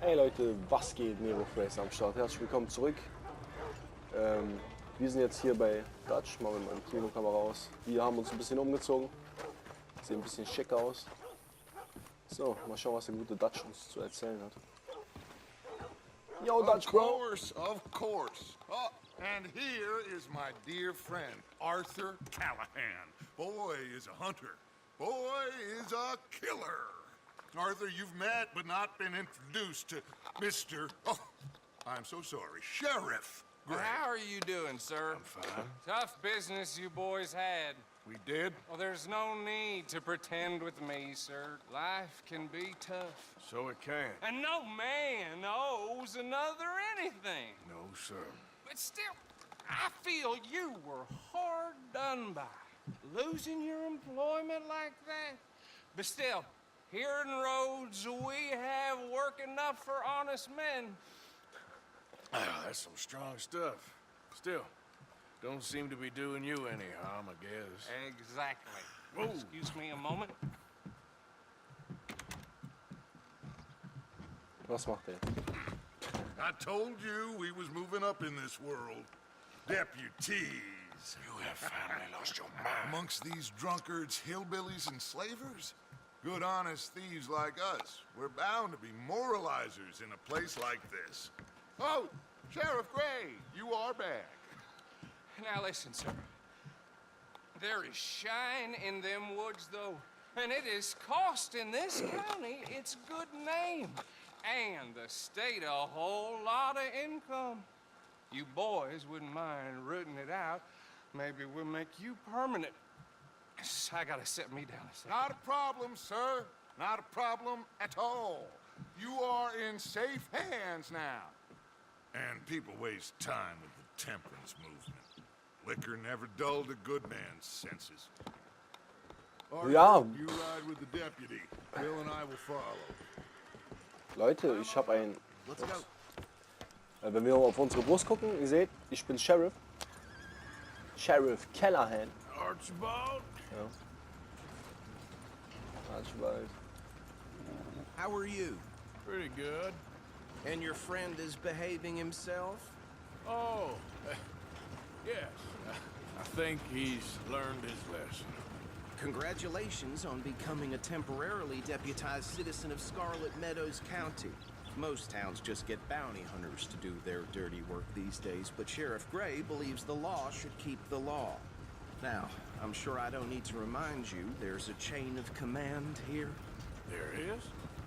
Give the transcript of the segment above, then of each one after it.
Hey Leute, was geht? NeroFreyz am Start. Herzlich willkommen zurück. Wir sind jetzt hier bei Dutch. Machen wir mal die Kinokamera raus. Wir haben uns ein bisschen umgezogen. Sieht ein bisschen schick aus. So, mal schauen, was der gute Dutch uns zu erzählen hat. Yo, Dutch, bro! Of course. Oh, and here is my dear friend, Arthur Callahan. Boy is a hunter. Boy is a killer. Arthur, you've met but not been introduced to Mr. Oh, I'm so sorry, Sheriff Gray. How are you doing, sir? I'm fine. Tough business you boys had. We did? Well, there's no need to pretend with me, sir. Life can be tough. So it can. And no man owes another anything. No, sir. But still, I feel you were hard done by. Losing your employment like that. But still, here in Rhodes, we have work enough for honest men. Ah, that's some strong stuff. Still, don't seem to be doing you any harm, I guess. Exactly. Whoa. Excuse me a moment. Was macht er? I told you we was moving up in this world. Deputies. You have finally lost your mind. Amongst these drunkards, hillbillies, and slavers? Good, honest thieves like us. We're bound to be moralizers in a place like this. Oh, Sheriff Gray, you are back. Now listen, sir. There is shine in them woods, though, and it is costing this county its good name, and the state a whole lot of income. You boys wouldn't mind rooting it out. Maybe we'll make you permanent. I gotta set me down a second. Not a problem, sir. Not a problem at all. You are in safe hands now. And people waste time with the temperance movement. Liquor never dulled a good man's senses. Arthur, Ja. you ride with the deputy. Bill and I will follow. Leute, ich habe ein... Let's go. Wenn wir auf unsere Brust gucken, ihr seht, ich bin Sheriff. Sheriff Callahan. Archibald? Ja. Archibald. How are you? Pretty good. And your friend is behaving himself? Oh, yes. I think he's learned his lesson. Congratulations on becoming a temporarily deputized citizen of Scarlet Meadows County. Most towns just get bounty hunters to do their dirty work these days, but Sheriff Gray believes the law should keep the law. Now, I'm sure I don't need to remind you, there's a chain of command here. There is?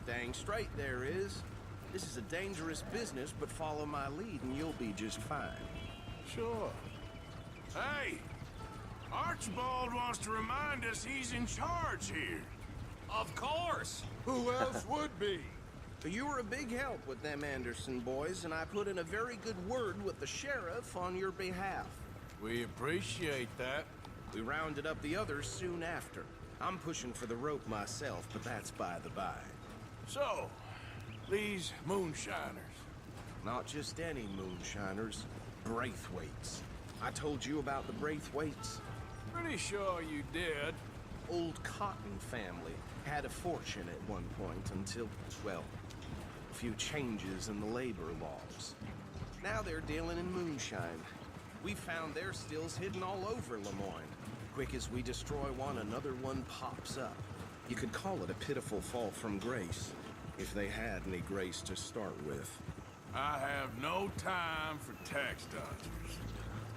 Dang straight there is. This is a dangerous business, but follow my lead and you'll be just fine. Sure. Hey! Archibald wants to remind us he's in charge here. Of course. Who else would be? You were a big help with them Anderson boys, and I put in a very good word with the sheriff on your behalf. We appreciate that. We rounded up the others soon after. I'm pushing for the rope myself, but that's by the by. So, these moonshiners. Not just any moonshiners, Braithwaites. I told you about the Braithwaites. Pretty sure you did. Old Cotton family had a fortune at one point until, well, a few changes in the labor laws. Now they're dealing in moonshine. We found their stills hidden all over Lemoyne. Quick as we destroy one, another one pops up. You could call it a pitiful fall from grace, if they had any grace to start with. I have no time for tax dodgers.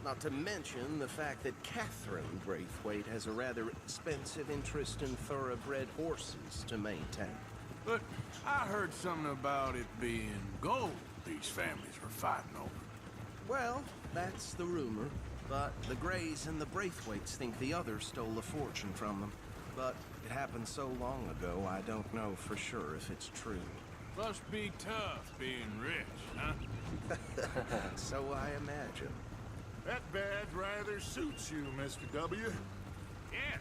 Not to mention the fact that Catherine Braithwaite has a rather expensive interest in thoroughbred horses to maintain. But I heard something about it being gold these families were fighting over. Well, that's the rumor. But the Grays and the Braithwaites think the others stole a fortune from them. But it happened so long ago, I don't know for sure if it's true. Must be tough being rich, huh? So I imagine. That badge rather suits you, Mr. W. Yes.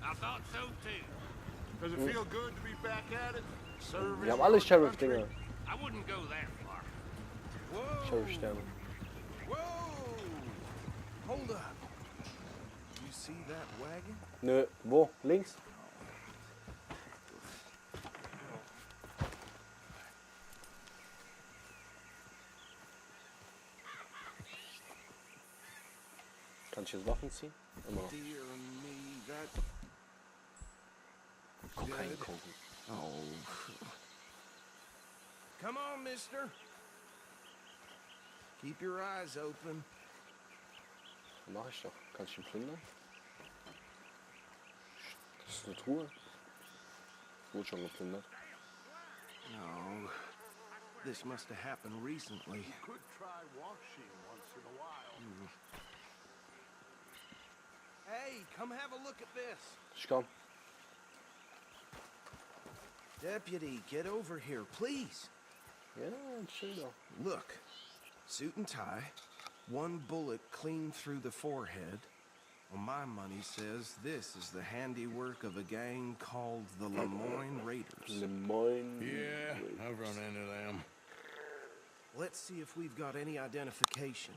I thought so too. Does it feel good to be back at it? Serving Wir haben alle your Sheriff-Dinger. country? I wouldn't go that far. Whoa! Sheriff-Sterne. Whoa! Hold up. You see that wagon? Nö, wo? Links? Kann ich jetzt Waffen ziehen? Immer noch. Dear me, that... Kokain Good. kaufen. Oh. Come on, mister. Keep your eyes open. Mach ich doch. Kann ich ihn plündern? Das ist eine Truhe. Wurde schon geplündert. No. This must have happened recently. Could try washing once in a while. Hey, come have a look at this. Ich komm. Deputy, get over here, please. Ja, chill doch. Look, suit and tie, one bullet clean through the forehead. Well, my money says this is the handiwork of a gang called the Lemoyne Raiders. Lemoyne. Yeah, I've run into them. Let's see if we've got any identification.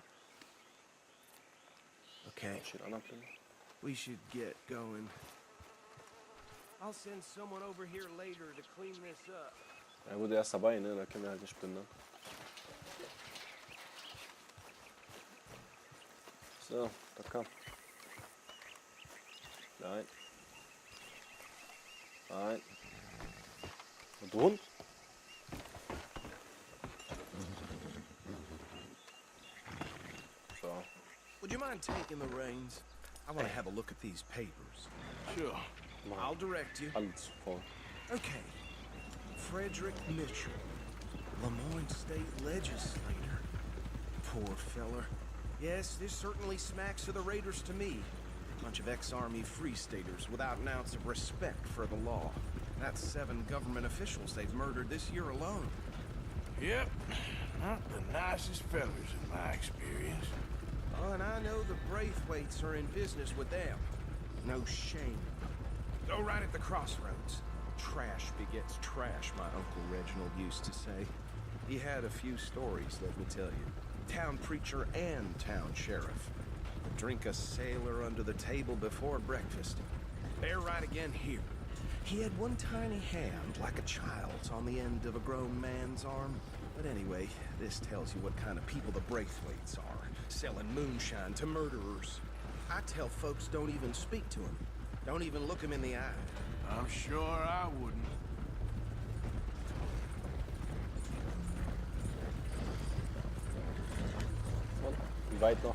Okay, Steht einer plündern? we should get going. I'll send someone over here later to clean this up. Er wurde erst dabei, ne? Da können wir halt nicht plündern. So, da komm. Nein. Nein. Und du Hund? So. Would you mind taking the reins? I want to have a look at these papers. Sure. I'll direct you. Alles voll. Okay. Frederick Mitchell, Lemoyne State Legislator. Poor feller. Yes, this certainly smacks of the Raiders to me. Bunch of ex-Army Free Staters without an ounce of respect for the law. That's 7 government officials they've murdered this year alone. Yep. Not the nicest fellas in my experience. Oh, and I know the Braithwaites are in business with them. No shame. Go right at the crossroads. Trash begets trash, my Uncle Reginald used to say. He had a few stories, let me tell you. Town preacher and town sheriff. Drink a sailor under the table before breakfast. They're right again here. He had one tiny hand, like a child's, on the end of a grown man's arm. But anyway, this tells you what kind of people the Braithwaites are. Selling moonshine to murderers. I tell folks don't even speak to him. Don't even look him in the eye. I'm sure I wouldn't. Und wie weit noch?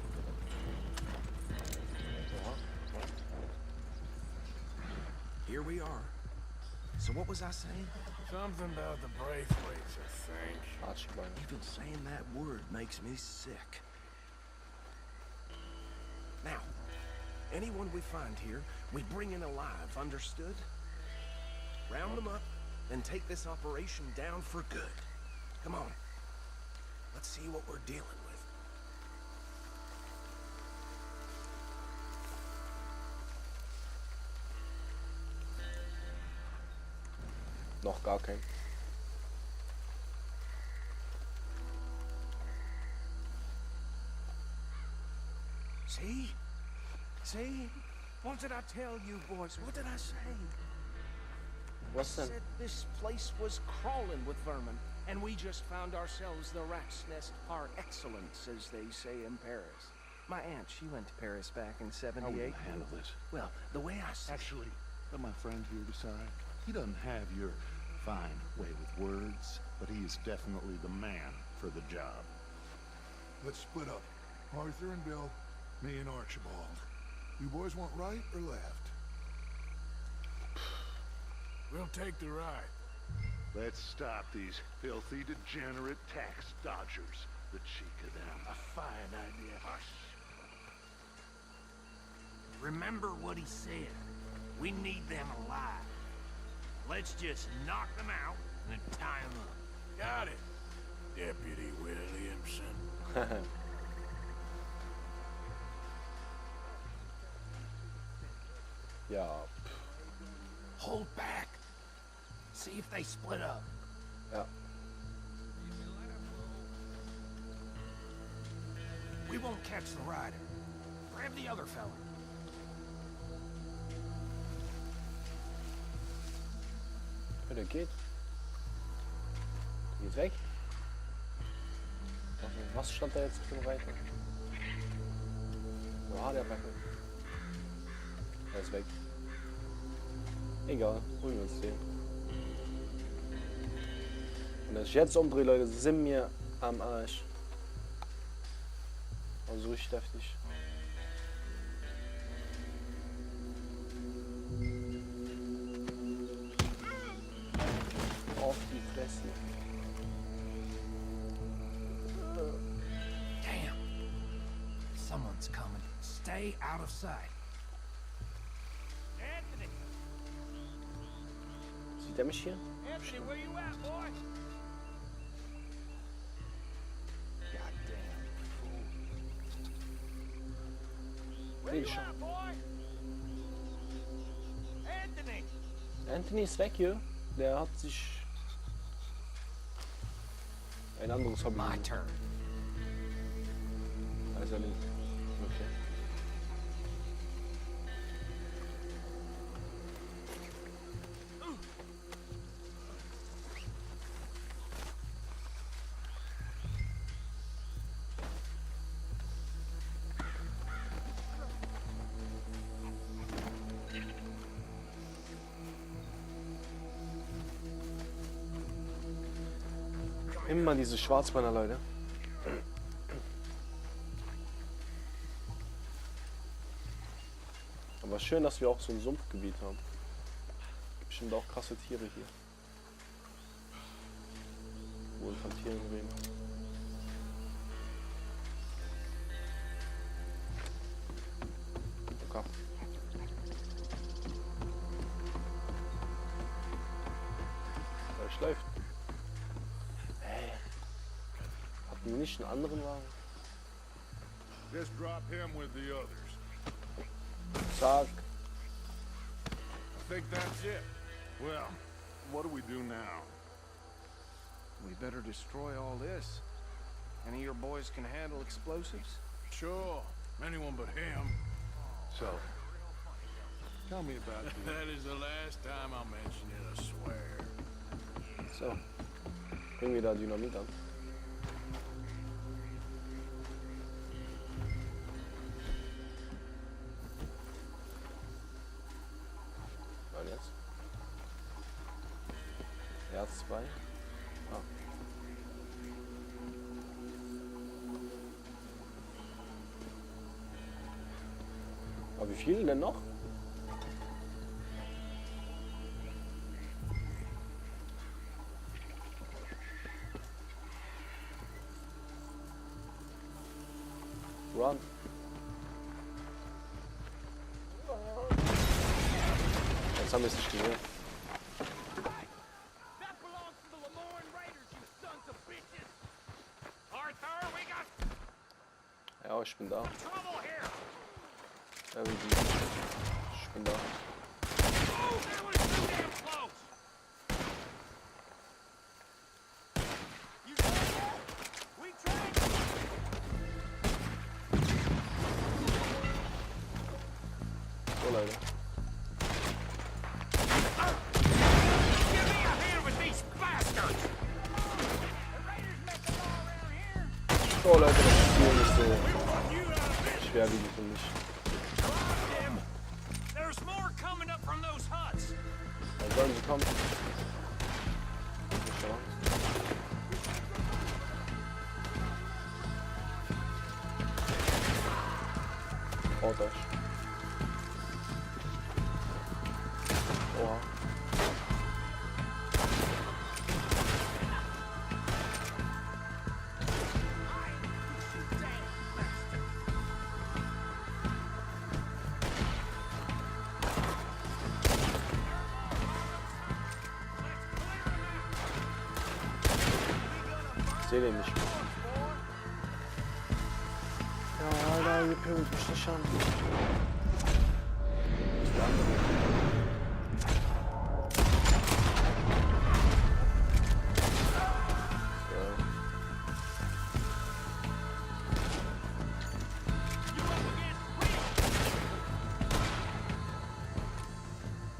Here we are. So what was I saying? Something about the Braithwaites, I think. Archiebein. Even saying that word makes me sick. Now, anyone we find here, we bring in alive, understood? Round them up, and take this operation down for good. Come on. Let's see what we're dealing with. Noch gar kein. See? See? What did I tell you, boys? What did I say? Was denn? Said this place was crawling with vermin, and we just found ourselves the rat's nest par excellence, as they say in Paris. My aunt, she went to Paris back in '78. How will you handle this? Well, the way I see Actually, let my friend here decide. He doesn't have your fine way with words, but he is definitely the man for the job. Let's split up. Arthur and Bill, me and Archibald. You boys want right or left? We'll take the right. Let's stop these filthy, degenerate tax dodgers. The cheek of them. A fine idea. Hush. Remember what he said. We need them alive. Let's just knock them out and then tie them up. Got it, Deputy Williamson. Ja. Hold back. See if they split up. Ja. We won't catch the rider. Grab the other fella. Der geht. Der geht weg. Was stand da jetzt auf dem Reiter? Ah, der Backe. Er ist weg. Egal, holen wir uns den. Und dass ich jetzt umdrehe, Leute, sind mir am Arsch. Also richtig heftig. Auf die Fresse. Damn. Someone's coming. Stay out of sight. Anthony! Sieht er mich hier? Anthony, where you at, boy? Where you at, boy? Anthony! Anthony ist weg hier. Der hat sich ein anderes Hobby. My turn. Also nicht. Okay. Immer diese Schwarzbeiner, Leute. Aber schön, dass wir auch so ein Sumpfgebiet haben. Bestimmt auch krasse Tiere hier. Wohl von Tieren reden. Okay. Da schläft. Hatten wir nicht einen anderen Wagen? Just drop him with the others. Zack. I think that's it. Well, what do we do now? We better destroy all this. Any of your boys can handle explosives? Sure, anyone but him. So, tell me about this. That is the last time I'll mention it, I swear. So. Bringen wir da Dynamit an. Und jetzt? Herz 2. Ah. Aber wie viel denn noch? Run. Jetzt haben wir es nicht gesehen. That belongs to the Lemoyne Raiders, you sons of bitches! Arthur, we got Ja, ich bin da. trouble here! Irgendwie. Ich bin da. Oh, that was too damn close! You said that? We tried! So, Leute. Give me a hand with these bastards! The Raiders make the law around here! So, Leute, das Spiel ist so You out of business! schwerwiegend für mich. Them! There's more coming up from those huts! Dann sollen sie kommen. Nicht wahr? Haut euch. Oha. Ich sehe den nicht mehr. Ja, Alter, ihr pöbelt mich nicht an.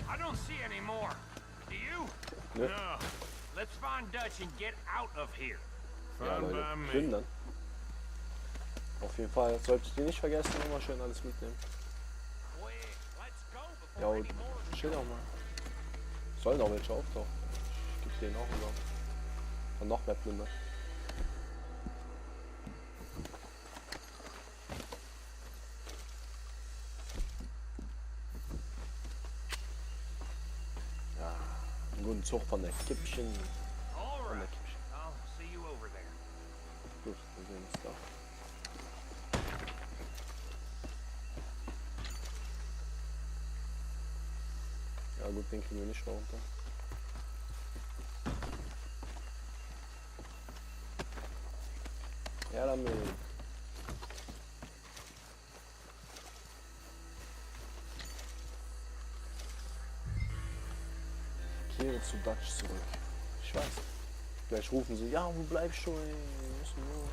I don't see any more. Do you? Ne? No. Let's find Dutch and get out of here. Ja, Fine Leute, by me. plündern. Auf jeden Fall solltet ihr nicht vergessen, immer schön alles mitnehmen. Ja, und chill auch mal. Sollen auch welche auftauchen. Ich geb denen auch über. Und noch mehr Plünder. Ja, einen guten Zug von der Kippchen. Von der Kippchen. Gut, wir sehen uns da. Ja gut, den kriegen wir nicht runter. Ja, damit. Kehre zu Dutch zurück. Ich weiß. Gleich rufen sie, ja, wo bleibst du? Ey? Wir müssen los.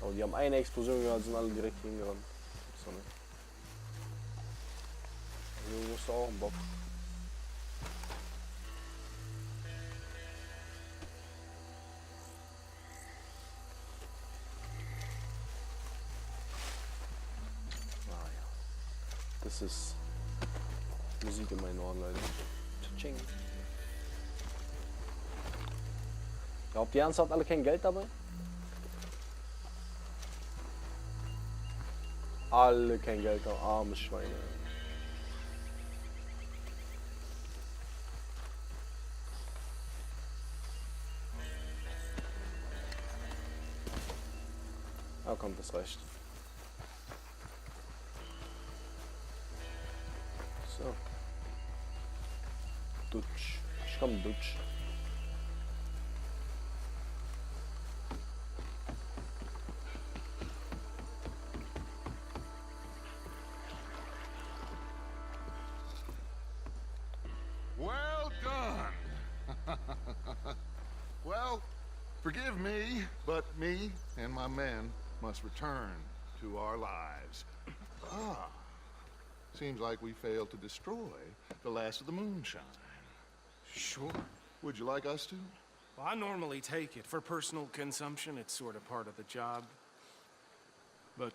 Aber die haben eine Explosion gehört, sind alle direkt hingerannt. So, ne? Du musst auch einen Bock. Ah ja. Das ist Musik in meinen Ohren, Leute. Tsching. Glaubt ihr ernsthaft alle kein Geld dabei? Alle kein Geld, arme Schweine. Ah komm, das reicht. So. Dutsch. Ich komm Dutsch. Well done. Well, forgive me, but me and my men must return to our lives. Ah, seems like we failed to destroy the last of the moonshine. Sure. Would you like us to? Well, I normally take it. For personal consumption, it's sort of part of the job. But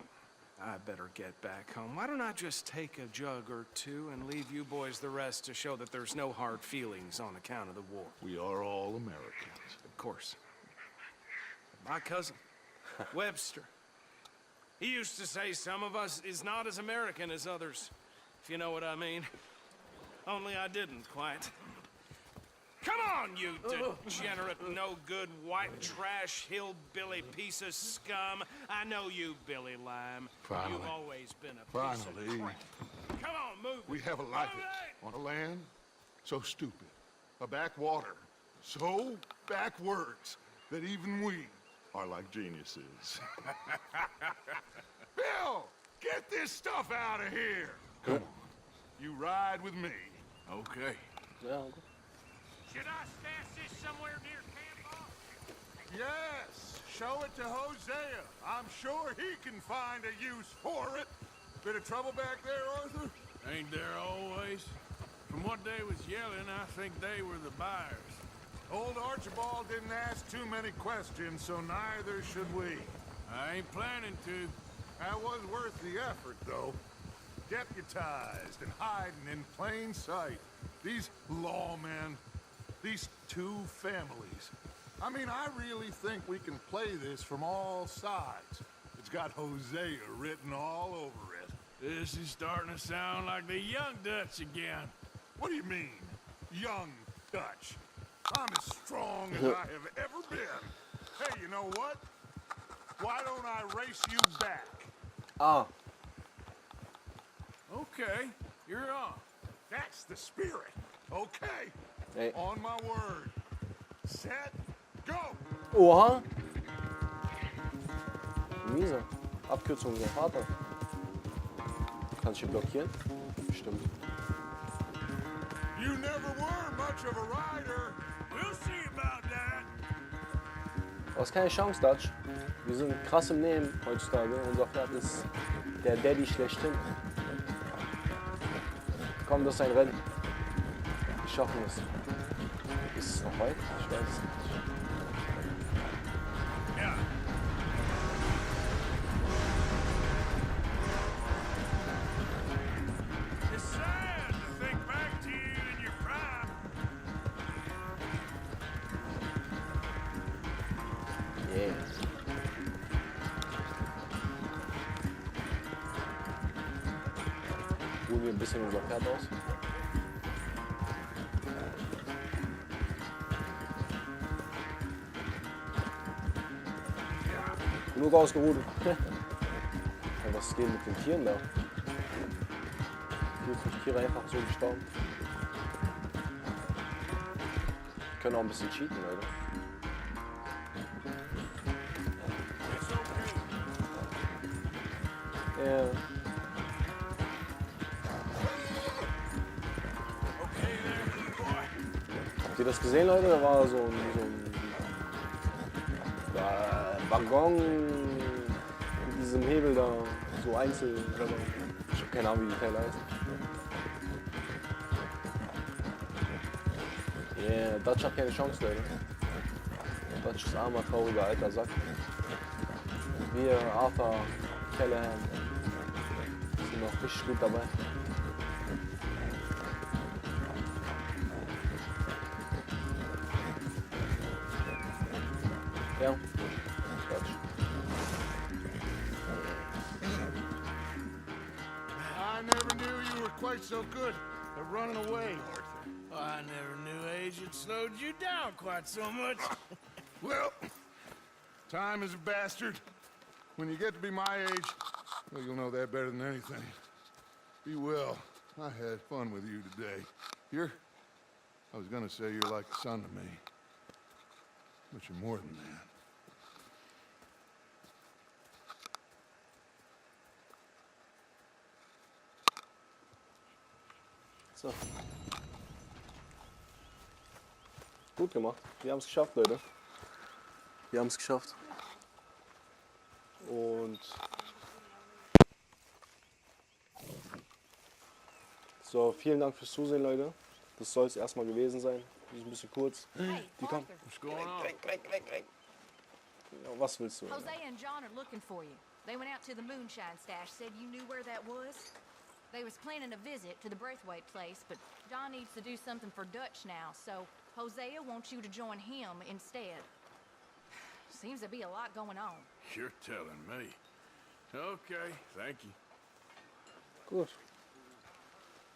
I better get back home. Why don't I just take a jug or two and leave you boys the rest to show that there's no hard feelings on account of the war? We are all Americans. Of course. My cousin, Webster, he used to say some of us is not as American as others, if you know what I mean. Only I didn't quite. Come on, you degenerate, no-good, white trash, hillbilly piece of scum. I know you, Billy Lime. Finally. You've always been a piece of crap. Come on, move it. We have a life Move it. on a land so stupid, a backwater so backwards that even we are like geniuses. Bill, get this stuff out of here. Come on, you ride with me. Okay. Ja, okay. Should I stash this somewhere near camp, boss? Yes, show it to Hosea. I'm sure he can find a use for it. Bit of trouble back there, Arthur? Ain't there always? From what they was yelling, I think they were the buyers. Old Archibald didn't ask too many questions, so neither should we. I ain't planning to. That was worth the effort, though. Deputized and hiding in plain sight. These lawmen, these two families. I mean, I really think we can play this from all sides. It's got Hosea written all over it. This is starting to sound like the young Dutch again. What do you mean, young Dutch? I'm as strong as I have ever been. Hey, you know what? Why don't I race you back? Ah, Okay, you're on. That's the spirit. Okay. ey. On my word. Set, go! Oha! Miese. Abkürzung der Vater. Kannst du hier blockieren? Stimmt. You never were much of a rider. We'll see about that. Du hast keine Chance, Dutch. Wir sind krass im Nehmen heutzutage. Unser Pferd ist der Daddy schlechthin. Komm, das ist ein Rennen. Wir schaffen es. Ist es noch weit? Ich weiß es nicht. Ja. It's sad to think back to you in your prime. Yeah. Ruhen wir ein bisschen unser Pferd aus. Genug ausgeruht. Ja, was geht mit den Tieren da? 4, 5 Tiere einfach so gestorben. Wir können auch ein bisschen cheaten, Leute. Ja. Habt ihr das gesehen, Leute? Da war so ein Waggon mit diesem Hebel da, so einzeln. Ich habe keine Ahnung, wie die Teile heißen. Yeah, Dutch hat keine Chance, Leute. Dutch ist armer, trauriger, alter Sack. Wir, Arthur, Callahan, sind noch richtig gut dabei. Ja, Dutch. I never knew you were quite so good at running away, Arthur. I never knew age had slowed you down quite so much. Well, time is a bastard. When you get to be my age, well, you'll know that better than anything. Be well. I had fun with you today. I was gonna say you're like a son to me. But you're more than that. So. Gut gemacht. Wir haben es geschafft, Leute. Wir haben es geschafft. Und so, vielen Dank fürs Zusehen, Leute. Das soll es erstmal gewesen sein. Die ist ein bisschen kurz. Die kommt. What's going on? Weg. Ja, was willst du? Alter? Hosea and John are looking for you. They went out to the moonshine stash, said you knew where that was. They was planning a visit to the Braithwaite place, but John needs to do something for Dutch now, so Hosea wants you to join him instead. Seems to be a lot going on. You're telling me. Okay, thank you. Gut.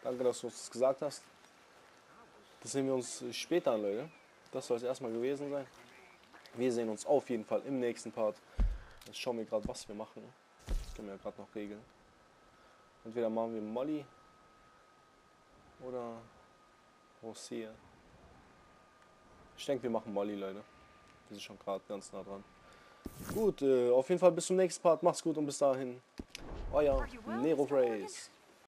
Danke, dass du uns das gesagt hast. Das sehen wir uns später an, Leute. Das soll es erstmal gewesen sein. Wir sehen uns auf jeden Fall im nächsten Part. Jetzt schauen wir gerade, was wir machen. Das können wir ja gerade noch regeln. Entweder machen wir Molly oder Hosea. Ich denke, wir machen Molly, Leute. Wir sind schon gerade ganz nah dran. Gut, auf jeden Fall bis zum nächsten Part. Macht's gut und bis dahin. Euer NeroFreyz.